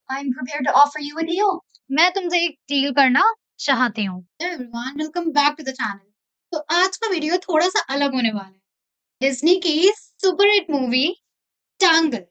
I'm prepared to offer you a deal. मैं तुमसे एक डील करना चाहती हूँ। Hello everyone, welcome back to the channel. तो आज का वीडियो थोड़ा सा अलग होने वाला है। डिज्नी की super hit movie tangle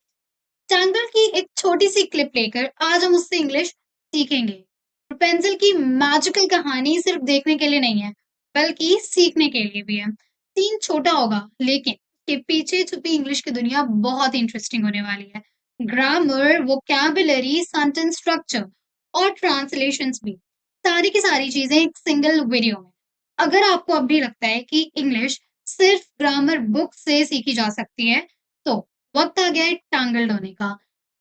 tangle की एक छोटी सी क्लिप लेकर आज हम उससे इंग्लिश सीखेंगे। पेंसिल की मैजिकल कहानी सिर्फ देखने के लिए नहीं है, बल्कि सीखने के लिए भी है। सीन छोटा होगा, लेकिन के पीछे छुपी इंग्लिश की दुनिया बहुत इंटरेस्टिंग होने वाली है। ग्रामर, वोकैबुलरी, सेंटेंस स्ट्रक्चर और ट्रांसलेशंस भी, सारी की सारी चीजें एक सिंगल वीडियो में। अगर आपको अब भी लगता है कि इंग्लिश सिर्फ ग्रामर बुक से सीखी जा सकती है, तो वक्त आ गया है टैंगल्ड होने का।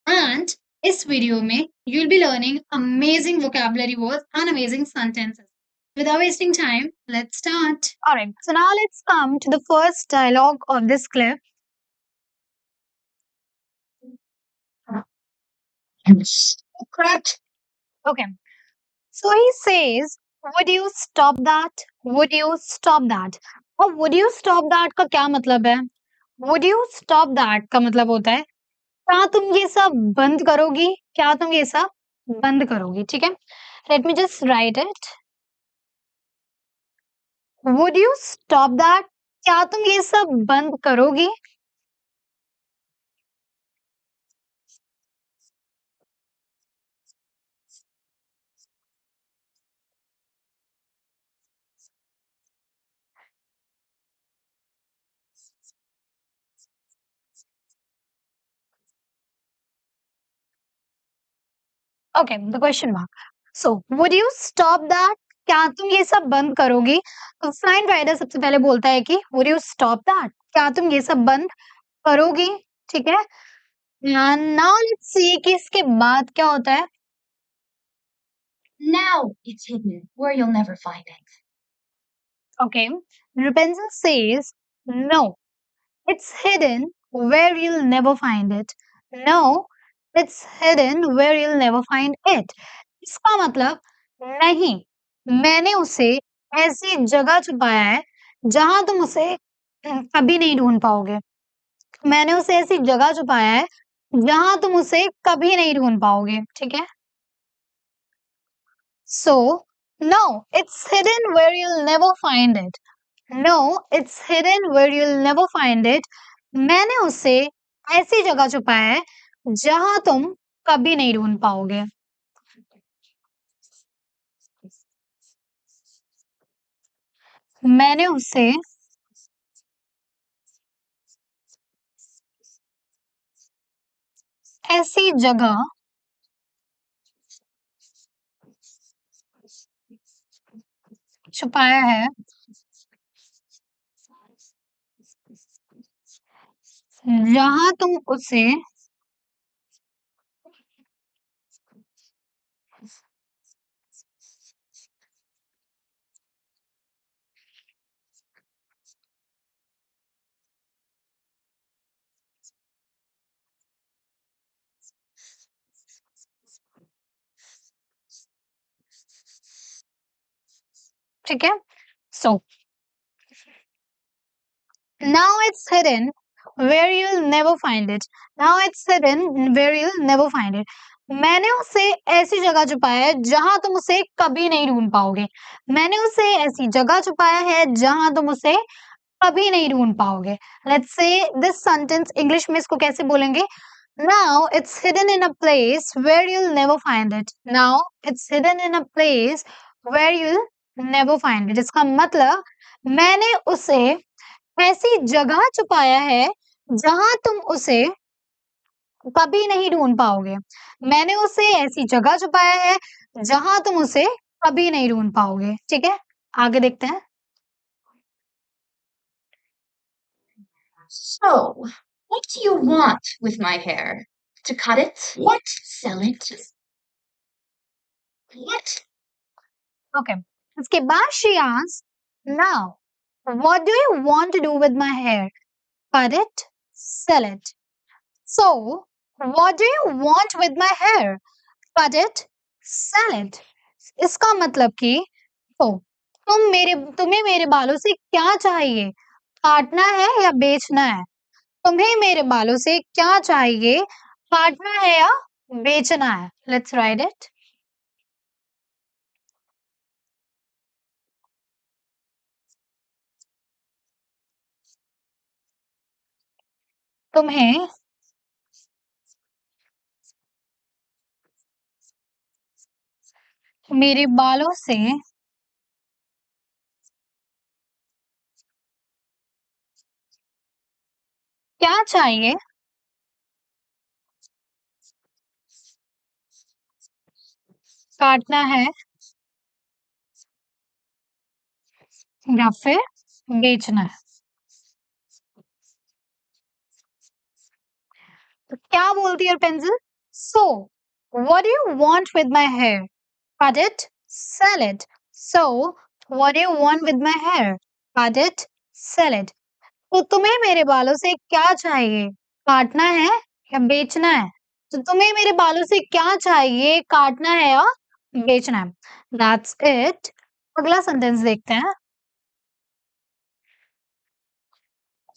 एंड इस वीडियो में you'll be learning amazing vocabulary words and amazing sentences. Without wasting time, let's start. Alright, so now let's come to the first dialogue of this clip. Correct. Okay, so he says, would you stop that? Would you stop that? और would you stop that का क्या मतलब है? Would you stop that का मतलब होता है क्या तुम ये सब बंद करोगी? क्या तुम ये सब बंद करोगी? ठीक है? Let me just write it. Would you stop that? क्या तुम ये सब बंद करोगी? Okay, the question mark. So, would you stop that? क्या तुम ये सब बंद करोगी? तो साइन राइडर सबसे पहले बोलता है कि would you stop that? क्या तुम ये सब बंद करोगी? ठीक है? Now let's see कि इसके बाद क्या होता है? Now it's hidden where you'll never find it. Okay, Rapunzel says, no, it's hidden where you'll never find it. No, it's hidden where you'll never find it. इसका मतलब नहीं, मैंने उसे ऐसी जगह छुपाया है जहां तुम उसे कभी नहीं ढूंढ पाओगे। मैंने उसे ऐसी जगह छुपाया है जहां तुम उसे कभी नहीं ढूंढ पाओगे। ठीक है? So, no, it's hidden where you'll never find it. No, it's hidden where you'll never find it. मैंने उसे ऐसी जगह छुपाया है जहां तुम कभी नहीं ढूंढ पाओगे। मैंने उसे ऐसी जगह छुपाया है जहां तुम उसे ठीक है? So, now it's hidden where you'll never find it. Now it's hidden where you'll never find it. मैंने उसे ऐसी जगह छुपाया है जहां तुम उसे कभी नहीं ढूंढ पाओगे। मैंने उसे ऐसी जगह छुपाया है जहां तुम उसे कभी नहीं ढूंढ पाओगे। Let's say this sentence English में इसको कैसे बोलेंगे? Now it's hidden in a place where you'll never find it. Now it's hidden in a place where you'll never find it. इसका मतलब मैंने उसे ऐसी जगह छुपाया है जहां तुम उसे कभी नहीं ढूंढ पाओगे। मैंने उसे ऐसी जगह छुपाया है जहां तुम उसे कभी नहीं ढूंढ पाओगे। ठीक है? आगे देखते हैं। So, what do you want with my hair? To cut it? What? Sell it? What? Okay. उसके बाद she asks, now, what do you want to do with my hair? Cut it, sell it. So, what do you want with my hair? Cut it, sell it. इसका मतलब कि तो तुम्हें मेरे बालों से क्या चाहिए? काटना है या बेचना है? तुम्हें मेरे बालों से क्या चाहिए? काटना है या बेचना है। Let's write it. तुम्हें मेरे बालों से क्या चाहिए? काटना है या फिर बेचना है? तो क्या बोलती है pencil? So what do you want with my hair? Cut it, sell it. So, what do you want with my hair? Cut it, sell it. तो तुम्हें मेरे बालों से क्या चाहिए? काटना है या बेचना है? तो तुम्हें मेरे बालों से क्या चाहिए? काटना है या बेचना है? That's it. अगला सेंटेंस देखते हैं।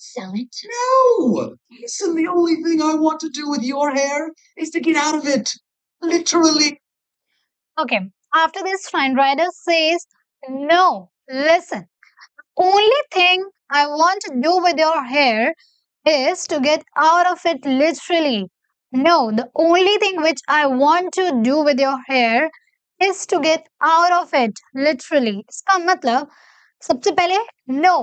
Sell it. No! Listen, the only thing I want to do with your hair is to get out of it. Literally. Okay. After this, Fine Rider says, no, listen. Only thing I want to do with your hair is to get out of it literally. No, the only thing which I want to do with your hair is to get out of it literally. इसका मतलब सबसे पहले no,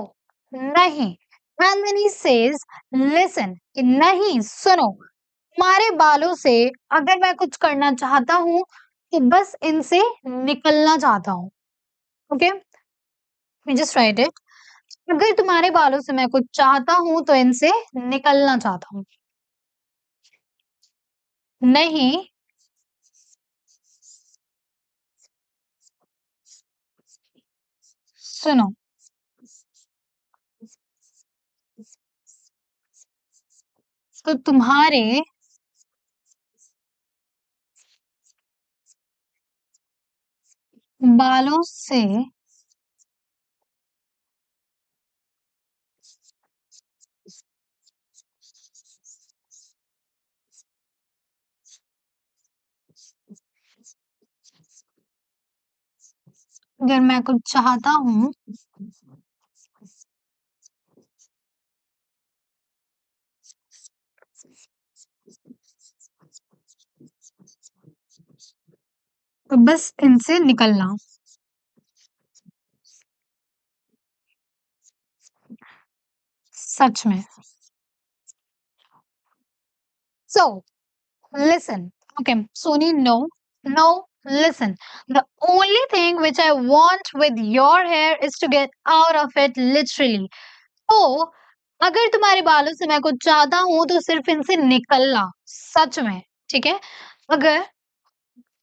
नहीं. And then he says, listen, कि नहीं, सुनो. तुम्हारे बालों से अगर मैं कुछ करना चाहता हूँ तो बस इनसे निकलना चाहता हूँ. Okay? Let me just write it. अगर तुम्हारे बालों से मैं कुछ चाहता हूँ तो इनसे निकलना चाहता हूँ. नहीं, सुनो. तो तुम्हारे बालों से अगर मैं कुछ चाहता हूँ तो बस इनसे निकलना. सच में. So, listen. Okay, Sony, no. No, listen. The only thing which I want with your hair is to get out of it literally. तो अगर तुम्हारे बालों से मैं कुछ चाहता हूँ तो सिर्फ इनसे निकलना. सच में. ठीक है? अगर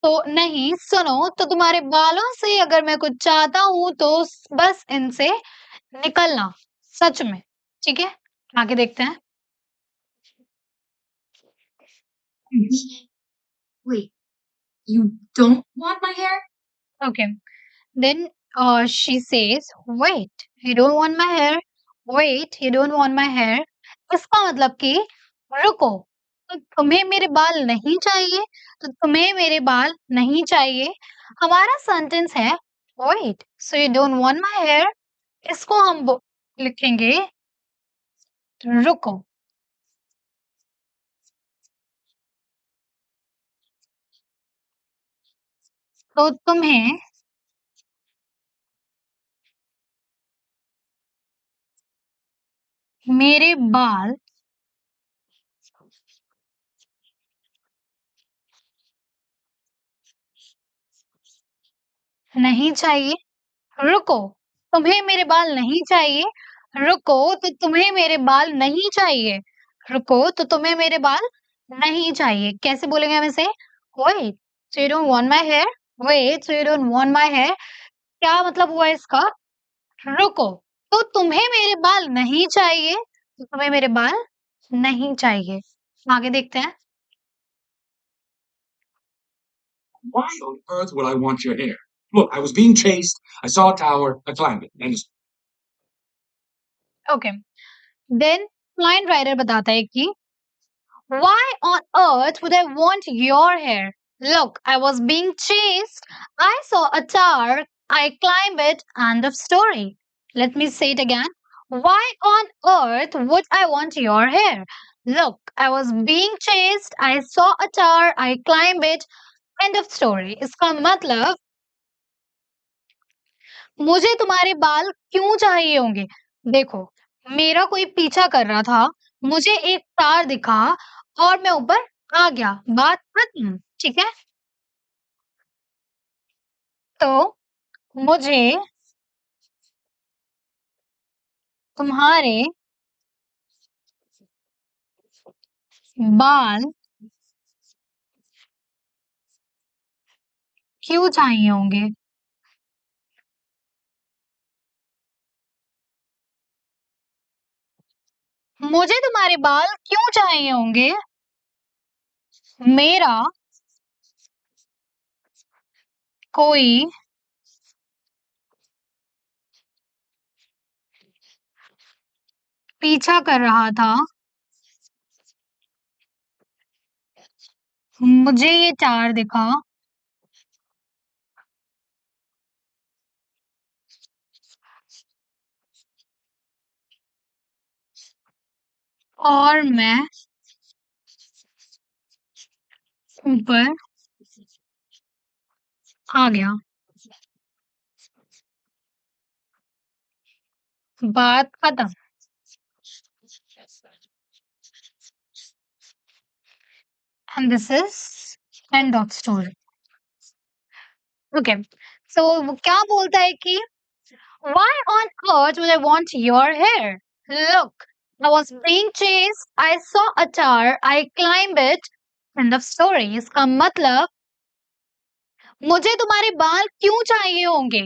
तो नहीं, सुनो, तो तुम्हारे बालों से अगर मैं कुछ चाहता हूँ तो बस इनसे निकलना. सच में. ठीक है? आगे देखते हैं. Wait, you don't want my hair? Okay. Then she says, wait, you don't want my hair? Wait, you don't want my hair? इसका मतलब कि रुको, तो तुम्हें मेरे बाल नहीं चाहिए? तो तुम्हें मेरे बाल नहीं चाहिए? हमारा सेंटेंस है wait, so you don't want my hair? इसको हम लिखेंगे रुको. तो तुम्हें मेरे बाल नहीं चाहिए? रुको, तुम्हें मेरे बाल नहीं चाहिए? रुको, तो तुम्हें मेरे बाल नहीं चाहिए? रुको, तो तुम्हें मेरे बाल नहीं चाहिए. कैसे बोलेंगे हम इसे? Wait, so you don't want my hair? Wait, so you don't want my hair? क्या मतलब हुआ इसका? रुको, तो तुम्हें मेरे बाल नहीं चाहिए? तो तुम्हें मेरे बाल नहीं चाहिए. आगे देखते हैं. Why on earth would I want your hair? Look, I was being chased. I saw a tower. I climbed it. And okay. Then Flynn Rider बताता है कि Why on earth would I want your hair? Look, I was being chased. I saw a tower. I climbed it. End of story. Let me say it again. Why on earth would I want your hair? Look, I was being chased. I saw a tower. I climbed it. End of story. इसका मतलब मुझे तुम्हारे बाल क्यों चाहिए होंगे? देखो, मेरा कोई पीछा कर रहा था, मुझे एक तार दिखा और मैं ऊपर आ गया, बात खत्म, ठीक है? तो मुझे तुम्हारे बाल क्यों चाहिए होंगे? मुझे तुम्हारे बाल क्यों चाहिए होंगे? मेरा कोई पीछा कर रहा था, मुझे ये तार दिखा और मैं ऊपर आ गया, बात खत्म। And this is end of story. Okay. So वो क्या बोलता है कि why on earth would I want your hair? Look, I was being chased. I saw a tower. I climbed it. End of story. इसका मतलब मुझे तुम्हारे बाल क्यों चाहिए होंगे?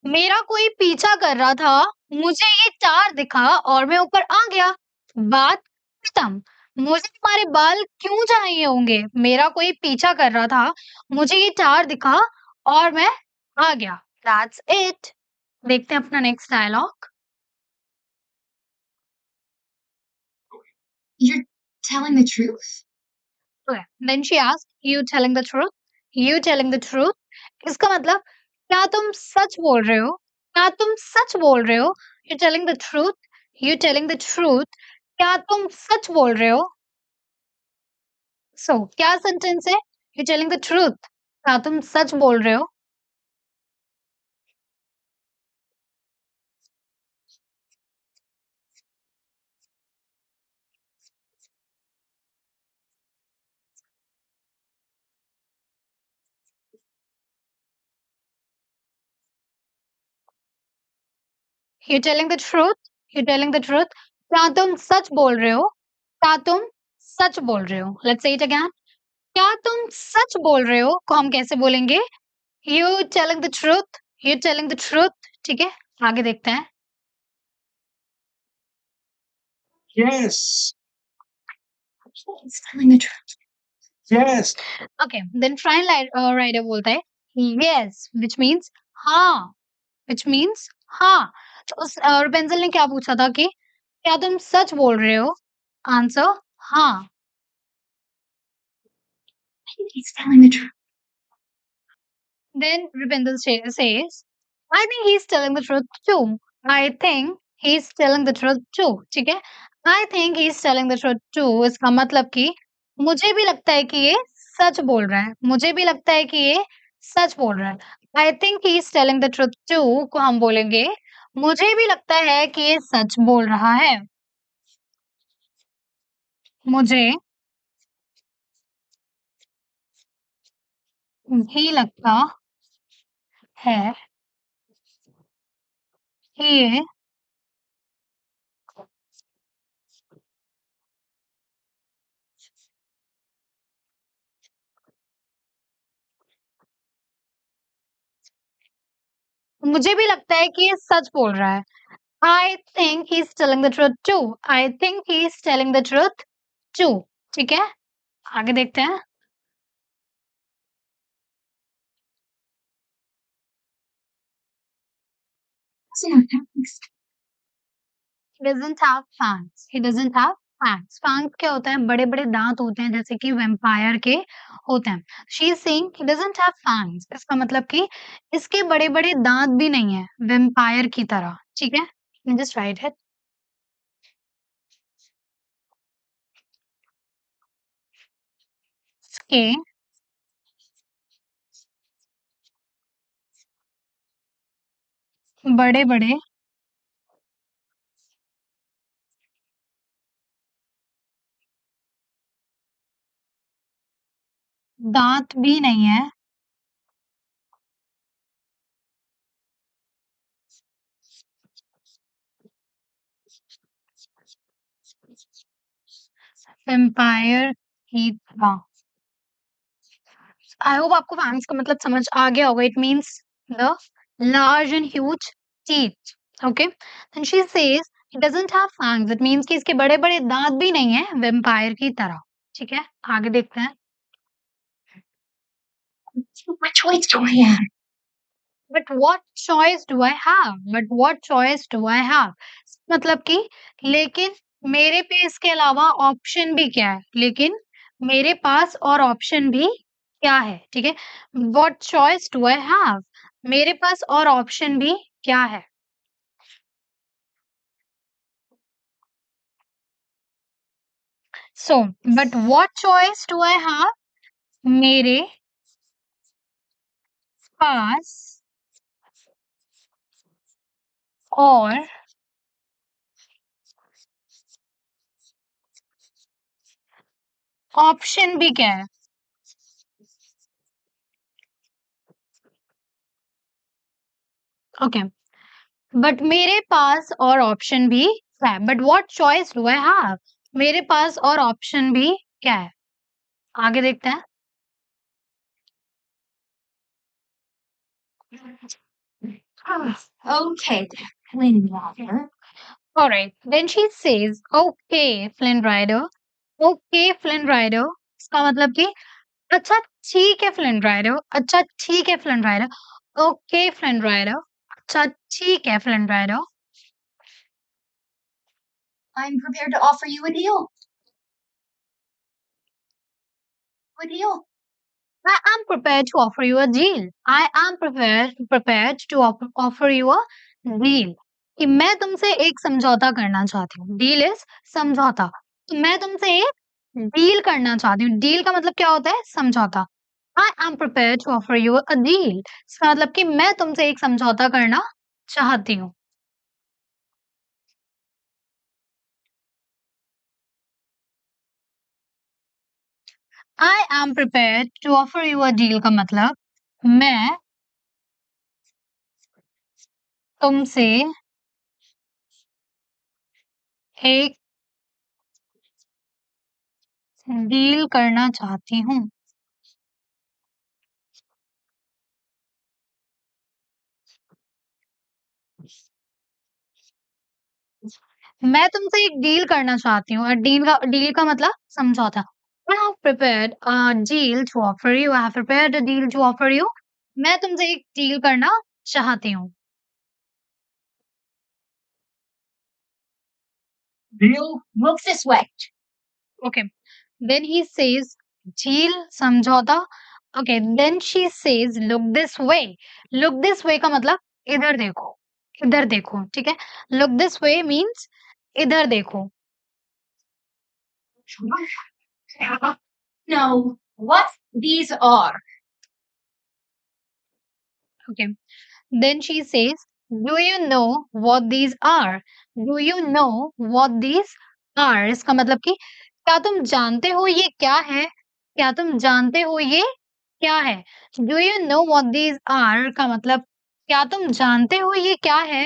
मेरा कोई पीछा कर रहा था, मुझे ये तार दिखा और मैं ऊपर आ गया। बात खत्म। मुझे तुम्हारे बाल क्यों चाहिए होंगे? मेरा कोई पीछा कर रहा था, मुझे ये तार दिखा और मैं आ गया। That's it. देखते हैं अपना next dialogue. You're telling the truth? Okay. Then she asked, "You telling the truth? You telling the truth?" इसका मतलब क्या तुम सच बोल रहे हो? क्या तुम सच बोल रहे हो? You telling the truth? You telling the truth? क्या तुम सच बोल रहे हो? So क्या सेंटेंस है? You telling the truth? क्या तुम सच बोल रहे हो? You telling the truth? You telling the truth? क्या तुम सच बोल रहे हो? क्या तुम सच बोल रहे हो? Let's say it again. क्या तुम सच बोल रहे हो को हम कैसे बोलेंगे? You telling the truth? You telling the truth? ठीक है, आगे देखते हैं। Yes. He's telling the truth. Yes. Okay, then rider बोलता है yes, which means हाँ, which means हाँ। तो उस Rapunzel ने क्या पूछा था कि क्या तुम सच बोल रहे हो? आंसर हाँ। I think he's telling the truth. Then Rapunzel says, I think he's telling the truth too. I think he's telling the truth too. ठीक है? I think he's telling the truth too इसका मतलब कि मुझे भी लगता है कि ये सच बोल रहा है। मुझे भी लगता है कि ये सच बोल रहा है। I think he's telling the truth too को हम बोलेंगे मुझे भी लगता है कि ये सच बोल रहा है। मुझे भी लगता है कि ये मुझे भी लगता है कि ये सच बोल रहा है। I think he's telling the truth too. I think he's telling the truth too. ठीक है? आगे देखते हैं। Doesn't have fangs. He doesn't have fangs. He doesn't have fangs. Fangs क्या होता है? बड़े-बड़े दाँत होते हैं जैसे कि वैम्पायर के होते हैं। She is saying he doesn't have fangs, इसका मतलब कि इसके बड़े-बड़े दाँत भी नहीं है वैम्पायर की तरह, ठीक है? Just right it. इसके बड़े-बड़े दाँत भी नहीं है वैम्पायर की तरह। आई होप आपको फैंग्स का मतलब समझ आ गया होगा। It means the large and huge teeth. Okay, then she says it doesn't have fangs, it means कि इसके बड़े-बड़े दाँत भी नहीं है वैम्पायर की तरह। ठीक है, आगे देखते हैं। What choice do I have? But what choice do I have? But what choice do I have? मतलब कि लेकिन मेरे पे इसके अलावा ऑप्शन भी क्या है? लेकिन मेरे पास और ऑप्शन भी क्या है? ठीक है, what choice do I have? मेरे पास और ऑप्शन भी क्या है? So but what choice do I have? मेरे पास और ऑप्शन भी क्या है? ओके, बट मेरे पास और ऑप्शन भी क्या है? But what choice do I have? मेरे पास और ऑप्शन भी क्या है? आगे देखते हैं। Okay, Flynn Rider. Alright, then she says okay Flynn Rider. Okay Flynn Rider इसका मतलब कि अच्छा ठीक है फ्लिन राइडर, अच्छा ठीक है Flynn Rider, okay Flynn Rider, अच्छा ठीक है Flynn Rider. I'm prepared to offer you a deal. A deal? I am prepared to offer you a deal. I am prepared to offer you a deal. कि मैं तुमसे एक समझौता करना चाहती हूँ। डील इज समझौता। तो मैं तुमसे एक डील करना चाहती हूँ। डील का मतलब क्या होता है? समझौता। I am prepared to offer you a deal. इसका मतलब कि मैं तुमसे एक समझौता करना चाहती हूँ। I am prepared to offer you a deal का मतलब मैं तुमसे एक डील करना चाहती हूँ। मैं तुमसे एक डील करना चाहती हूँ और डील का मतलब समझौता। I have prepared a deal to offer you. I have prepared a deal to offer you. मैं तुमसे एक डील करना चाहती हूँ। Deal? Look this way. Okay. Then he says deal समझौता। Okay. Then she says look this way. Look this way का मतलब इधर देखो। इधर देखो, ठीक है? Look this way means इधर देखो। No, what these are. Okay. Then she says, "Do you know what these are? Do you know what these are?" इसका मतलब कि क्या तुम जानते हो ये क्या है? क्या तुम जानते हो ये क्या है? Do you know what these are का मतलब क्या तुम जानते हो ये क्या है?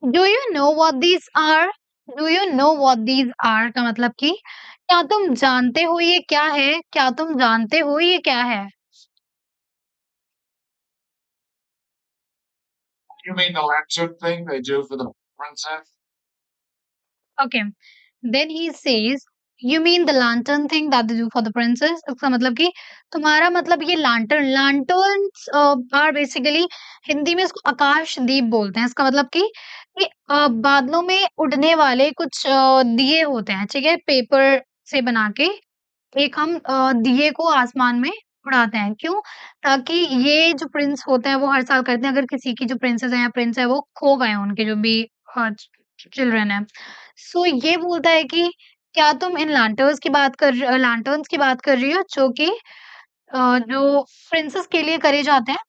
Do you know what these are? Do you know what these are का मतलब कि क्या तुम जानते हो ये क्या है? क्या तुम जानते हो ये क्या है? You mean the lantern thing they do for the princess? Okay, then he says you mean the lantern thing that they do for the princess. इसका मतलब कि तुम्हारा मतलब ये lantern lanterns are basically Hindi में इसको आकाश दीप बोलते हैं। इसका मतलब कि बादलों में उड़ने वाले कुछ दिए होते हैं, ठीक है, पेपर से बना के एक हम दिए को आसमान में उड़ाते हैं। क्यों? ताकि ये जो प्रिंस होते हैं वो हर साल करते हैं, अगर किसी की जो प्रिंसेस है या प्रिंस है वो खो गए हैं, उनके जो भी चिल्ड्रन है। सो ये बोलता है कि क्या तुम इन लैंटर्न्स की बात कर रही हो जो कि जो प्रिंसेस के लिए करे जाते हैं?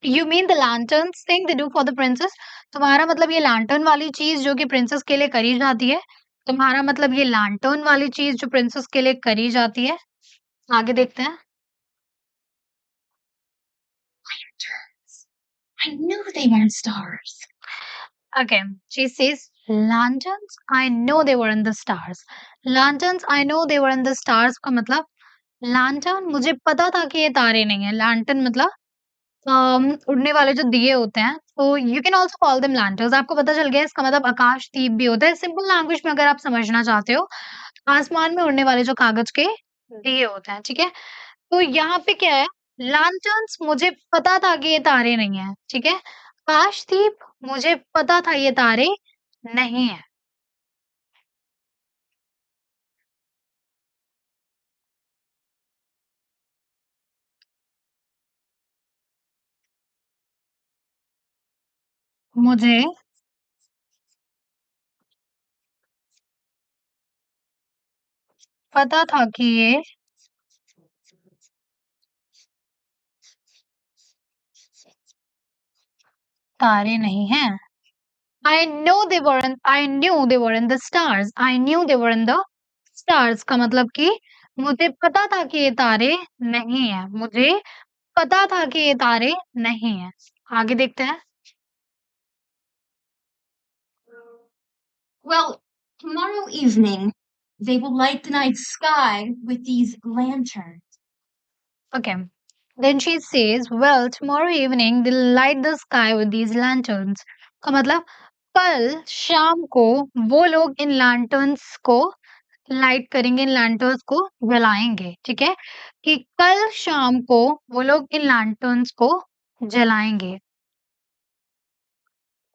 You mean the lanterns thing they do for the princess? तुम्हारा मतलब ये लैंटर्न वाली चीज़ जो कि प्रिंसेस के लिए करी जाती है? तुम्हारा मतलब ये लैंटर्न वाली चीज़ जो प्रिंसेस के लिए करी जाती है? आगे देखते हैं। I knew they weren't stars. Okay, she says, lanterns, I know they were in the stars. Lanterns, I know they were in the stars का मतलब लैंटर्न मुझे पता था कि ये तारे नहीं है। लैंटर्न मतलब उड़ने वाले जो दिए होते हैं, तो you can also call them lanterns. आपको पता चल गया इसका मतलब आकाशदीप भी होता है। सिंपल लैंग्वेज में अगर आप समझना चाहते हो, आसमान में उड़ने वाले जो कागज के दिए होते हैं, ठीक है? तो यहाँ पे क्या है, लैंटर्न्स मुझे पता था कि ये तारे नहीं हैं, ठीक है? आकाशदीप मुझे पता था ये तारे नहीं हैं। मुझे पता था कि ये तारे नहीं हैं। I knew they were in the stars. I knew they were in the stars का मतलब कि मुझे पता था कि ये तारे नहीं हैं। मुझे पता था कि ये तारे नहीं हैं। आगे देखते हैं। Well, tomorrow evening, they will light the night sky with these lanterns. Okay. Then she says, well, tomorrow evening they'll light the sky with these lanterns. का मतलब कल शाम को वो लोग इन लैंटर्न्स को लाइट करेंगे, इन लैंटर्न्स को जलाएँगे, ठीक है? कि कल शाम को वो लोग इन लैंटर्न्स को जलाएँगे।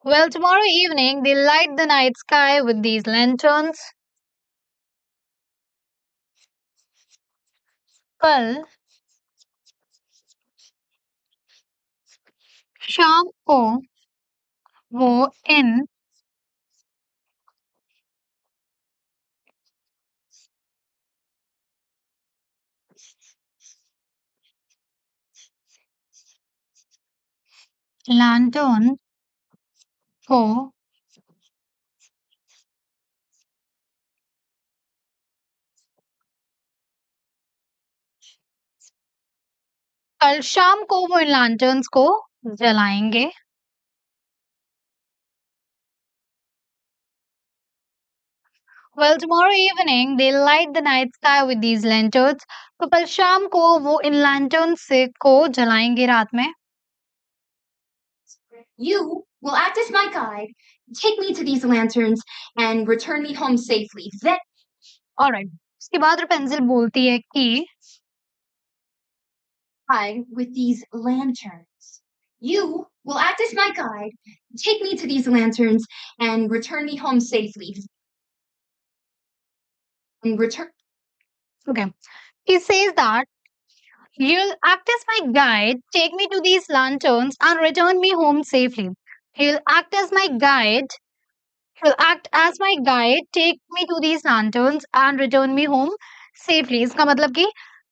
Well, tomorrow evening they'll light the night sky with these lanterns. कल शाम को वो इन लैंटर्न को कल शाम को वो इन लैंटर्न्स को जलाएँगे। Well, tomorrow evening they'll light the night sky with these lanterns. तो कल शाम को वो इन लैंटर्न से को जलाएँगे रात में। You will act as my guide, take me to these lanterns, and return me home safely. Then alright, उसके बाद रपेंजिल बोलती है कि I with these lanterns. You will act as my guide, take me to these lanterns, and return me home safely. And return. okay, he says that you'll act as my guide, take me to these lanterns and return me home safely. He'll act as my guide, he'll act as my guide, take me to these lanterns and return me home safely. इसका मतलब कि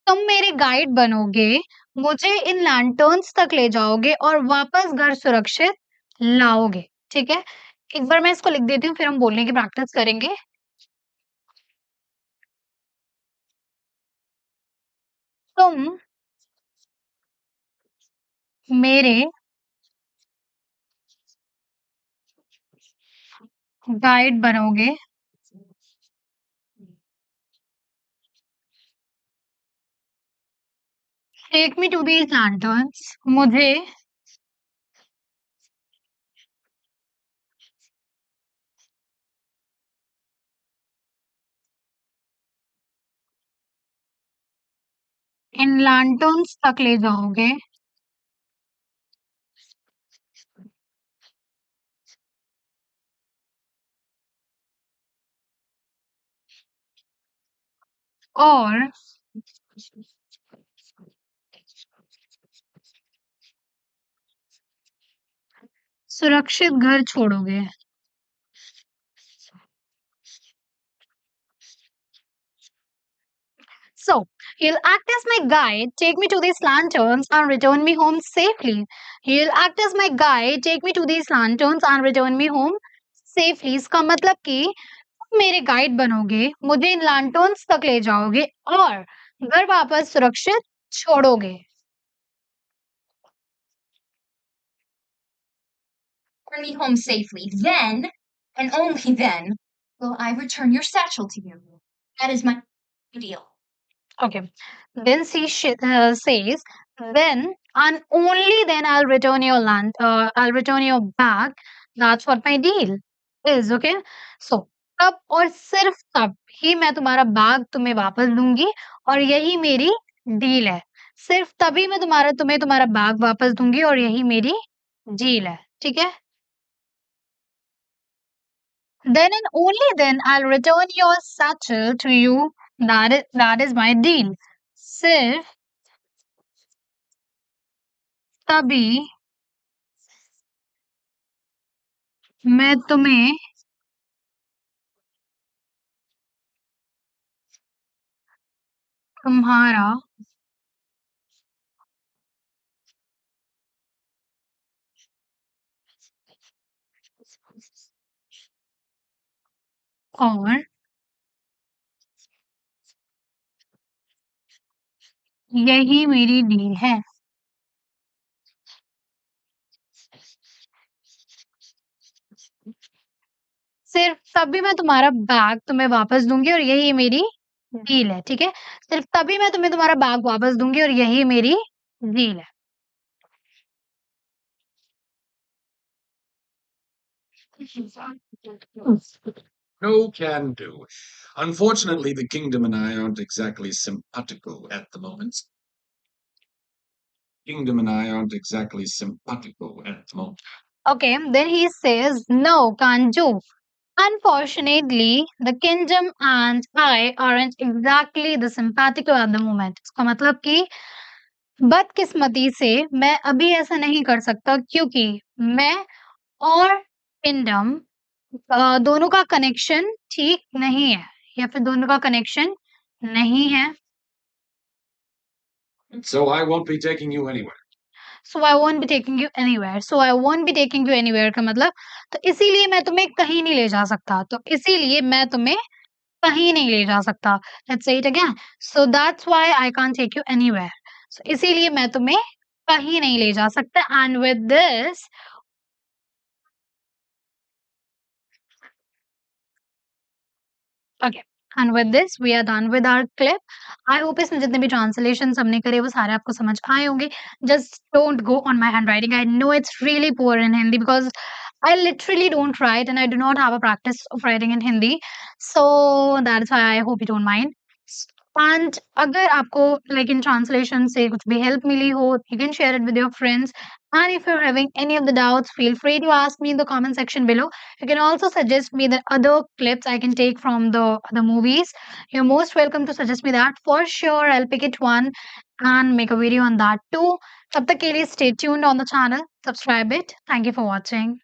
तुम मेरे guide बनोगे, मुझे इन lanterns तक ले जाओगे और वापस घर सुरक्षित लाओगे, ठीक है? एक बार मैं इसको लिख देती हूँ, फिर हम बोलने की प्रैक्टिस करेंगे। तुम मेरे गाइड बनोगे take me to these lanterns, मुझे इन लैंटर्न्स तक ले जाओगे और सुरक्षित घर छोड़ोगे। So, he'll act as my guide, take me to these lanterns, and return me home safely. He'll act as my guide, take me to these lanterns, and return me home safely. इसका मतलब कि तुम मेरे guide बनोगे, मुझे इन lanterns तक ले जाओगे और घर वापस सुरक्षित छोड़ोगे। Bring me home safely. Then, and only then, will I return your satchel to you. That is my deal. Okay. Then she says, then and only then I'll return your I'll return your bag. That's what my deal is. Okay. So तब और सिर्फ तब ही मैं तुम्हारा bag तुम्हें वापस दूंगी और यही मेरी डील है। सिर्फ तभी मैं तुम्हें तुम्हारा बैग वापस दूंगी और यही मेरी डील है। ठीक है? Then and only then I'll return your satchel to you. That is my deal. सिर्फ तभी मैं तुम्हें तुम्हारा और यही मेरी डील है। सिर्फ तभी मैं तुम्हारा बैग तुम्हें वापस दूँगी और यही मेरी डील है, ठीक है? सिर्फ तभी मैं तुम्हें तुम्हारा बैग वापस दूँगी और यही मेरी डील है। No can do. Unfortunately, the kingdom and I aren't exactly simpatico at the moment. Kingdom and I aren't exactly simpatico at the moment. Okay, then he says, "No, can't do." Unfortunately, the kingdom and I aren't exactly the simpatico at the moment. इसका मतलब कि बदकिस्मती से मैं अभी ऐसा नहीं कर सकता क्योंकि मैं और किंगडम दोनों का कनेक्शन ठीक नहीं है या फिर दोनों का कनेक्शन नहीं है। So I won't be taking you anywhere. So I won't be taking you anywhere. So I won't be taking you anywhere का मतलब तो इसीलिए मैं तुम्हें कहीं नहीं ले जा सकता। तो इसीलिए मैं तुम्हें कहीं नहीं ले जा सकता। Let's say it again. So that's why I can't take you anywhere. So इसीलिए मैं तुम्हें कहीं नहीं ले जा सकता and with this okay and with this we are done with our clip. I hope इसमें जितने भी ट्रांसलेशंस हमने करे वो सारे आपको समझ आए होंगे। Just don't go on my handwriting. I know it's really poor in Hindi because I literally don't write and I do not have a practice of writing in Hindi. So that's why I hope you don't mind. And अगर आपको like in translation से कुछ भी help मिली हो, you can share it with your friends. And if you're having any of the doubts, feel free to ask me in the comment section below. You can also suggest me the other clips I can take from the movies. You're most welcome to suggest me that. For sure, I'll pick it one and make a video on that too. तब तक के लिए stay tuned on the channel. Subscribe it. Thank you for watching.